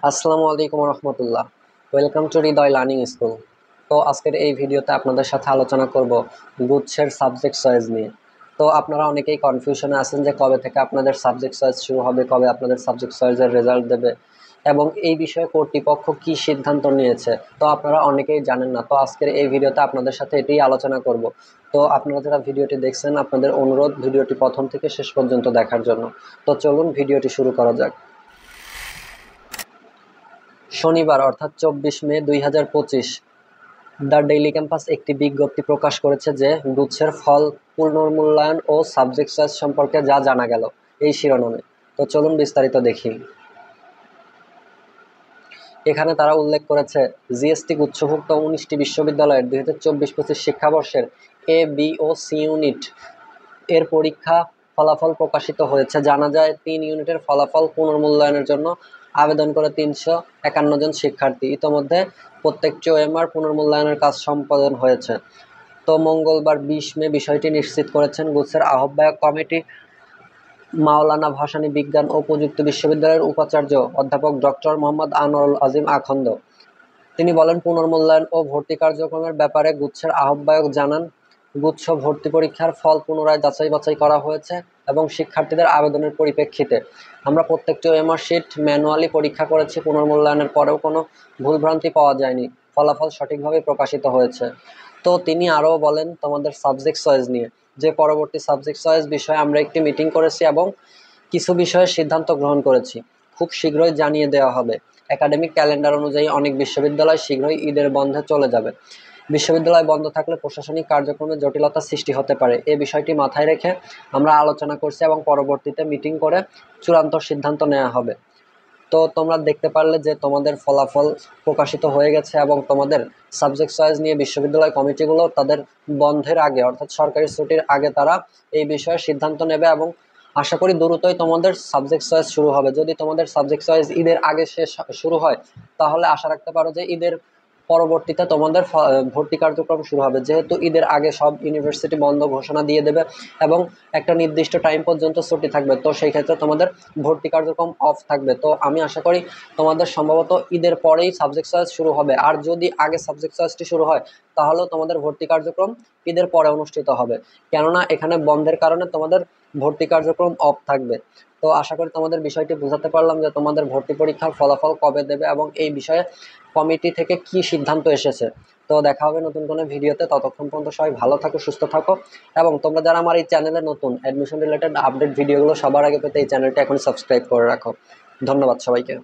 আসসালামু আলাইকুম রহমতুল্লাহ। Welcome to Hridoy learning school. তো আজকের এই ভিডিওতে আপনাদের সাথে আলোচনা করব গুচ্ছের সাবজেক্ট চয়েস নিয়ে। তো আপনারা অনেকেই কনফিউশনে আছেন যে কবে থেকে আপনাদের সাবজেক্ট চয়েস শুরু হবে, কবে আপনাদের সাবজেক্ট চয়েসের রেজাল্ট দেবে এবং এই বিষয়ে কর্তৃপক্ষ কি সিদ্ধান্ত নিয়েছে। তো আপনারা অনেকেই জানেন না। তো আজকের এই ভিডিওতে আপনাদের সাথে এটাই আলোচনা করব। তো আপনারা যারা ভিডিওটি দেখছেন, আপনাদের অনুরোধ ভিডিওটি প্রথম থেকে শেষ পর্যন্ত দেখার জন্য। তো চলুন ভিডিওটি শুরু করা যাক। শনিবার অর্থাৎ 24 মে 2025 দ্য ডেইলি ক্যাম্পাস একটি বিজ্ঞপ্তি প্রকাশ করেছে যে গুচ্ছের ফল পুনর্মূল্যায়ন ও সাবজেক্ট চয়েস সম্পর্কে যা জানা গেল এই শিরোনামে। তো চলুন বিস্তারিত দেখি। এখানে তারা উল্লেখ করেছে জিএসটি গুচ্ছভুক্ত 19টি বিশ্ববিদ্যালয়ের 2024-25 শিক্ষাবর্ষের এ, বি ও সি ইউনিট এর পরীক্ষা ফলাফল প্রকাশিত হয়েছে। জানা যায় 3 ইউনিটের ফলাফল পুনর্মূল্যায়নের জন্য আবেদন করে 351 জন শিক্ষার্থী। ইতোমধ্যে প্রত্যেকটি ওএমআর পুনর্মূল্যায়নের কাজ সম্পাদন হয়েছে। তো মঙ্গলবার 20 মে বিষয়টি নিশ্চিত করেছেন গুচ্ছের আহ্বায়ক কমিটি মাওলানা ভাসানী বিজ্ঞান ও প্রযুক্তি বিশ্ববিদ্যালয়ের উপাচার্য অধ্যাপক ডক্টর মোহাম্মদ আনোয়ারুল আজিম আখন্দ। তিনি বলেন, পুনর্মূল্যায়ন ও ভর্তি কার্যক্রমের ব্যাপারে গুচ্ছের আহ্বায়ক জানান, গুচ্ছ ভর্তি পরীক্ষার ফল পুনরায় যাচাই বাছাই করা হয়েছে এবং শিক্ষার্থীদের আবেদনের পরিপ্রেক্ষিতে আমরা প্রত্যেকটি ওএমআর শিট ম্যানুয়ালি পরীক্ষা করেছি। পুনর্মূল্যায়নের পরেও কোনো ভুলভ্রান্তি পাওয়া যায়নি। ফলাফল সঠিকভাবে প্রকাশিত হয়েছে। তো তিনি আরও বলেন তোমাদের সাবজেক্ট চয়েস নিয়ে, যে পরবর্তী সাবজেক্ট চয়েস বিষয়ে আমরা একটি মিটিং করেছি এবং কিছু বিষয়ে সিদ্ধান্ত গ্রহণ করেছি। খুব শীঘ্রই জানিয়ে দেওয়া হবে। একাডেমিক ক্যালেন্ডার অনুযায়ী অনেক বিশ্ববিদ্যালয় শীঘ্রই ঈদের বন্ধে চলে যাবে। বিশ্ববিদ্যালয় বন্ধ থাকলে প্রশাসনিক কার্যক্রমে জটিলতা সৃষ্টি হতে পারে। এই বিষয়টি মাথায় রেখে আমরা আলোচনা করছি এবং পরবর্তীতে মিটিং করে চূড়ান্ত সিদ্ধান্ত নেওয়া হবে। তো তোমরা দেখতে পারলে যে তোমাদের ফলাফল প্রকাশিত হয়ে গেছে এবং তোমাদের সাবজেক্ট চয়েস নিয়ে বিশ্ববিদ্যালয় কমিটিগুলো তাদের বন্ধের আগে অর্থাৎ সরকারি ছুটির আগে তারা এই বিষয়ে সিদ্ধান্ত নেবে এবং আশা করি দ্রুতই তোমাদের সাবজেক্ট চয়েস শুরু হবে। যদি তোমাদের সাবজেক্ট চয়েস ঈদের আগে শুরু হয় তাহলে আশা রাখতে পারো যে ঈদের পরবর্তীতে তোমাদের ভর্তি কার্যক্রম শুরু হবে। যেহেতু ঈদের আগে সব ইউনিভার্সিটি বন্ধ ঘোষণা দিয়ে দেবে এবং একটা নির্দিষ্ট টাইম পর্যন্ত ছুটি থাকবে, তো সেই ক্ষেত্রে তোমাদের ভর্তি কার্যক্রম অফ থাকবে। তো আমি আশা করি তোমাদের সম্ভবত ঈদের পরেই সাবজেক্ট চয়েস শুরু হবে। আর যদি আগে সাবজেক্ট চয়েসটি শুরু হয় তাহলেও তোমাদের ভর্তি কার্যক্রম ঈদের পরে অনুষ্ঠিত হবে, কেননা এখানে বন্ধের কারণে তোমাদের ভর্তি কার্যক্রম অফ থাকবে। তো আশা করি তোমাদের বিষয়টি বোঝাতে পারলাম যে তোমাদের ভর্তি পরীক্ষার ফলাফল কবে দেবে এবং এই বিষয়ে কমিটি থেকে কি সিদ্ধান্ত এসেছে। তো দেখা হবে নতুন কোনো ভিডিওতে। ততক্ষণ পর্যন্ত সবাই ভালো থাকো, সুস্থ থাকো এবং তোমরা যারা আমার এই চ্যানেলে নতুন, অ্যাডমিশন রিলেটেড আপডেট ভিডিওগুলো সবার আগে পেতে এই চ্যানেলটা এখন সাবস্ক্রাইব করে রাখো। ধন্যবাদ সবাইকে।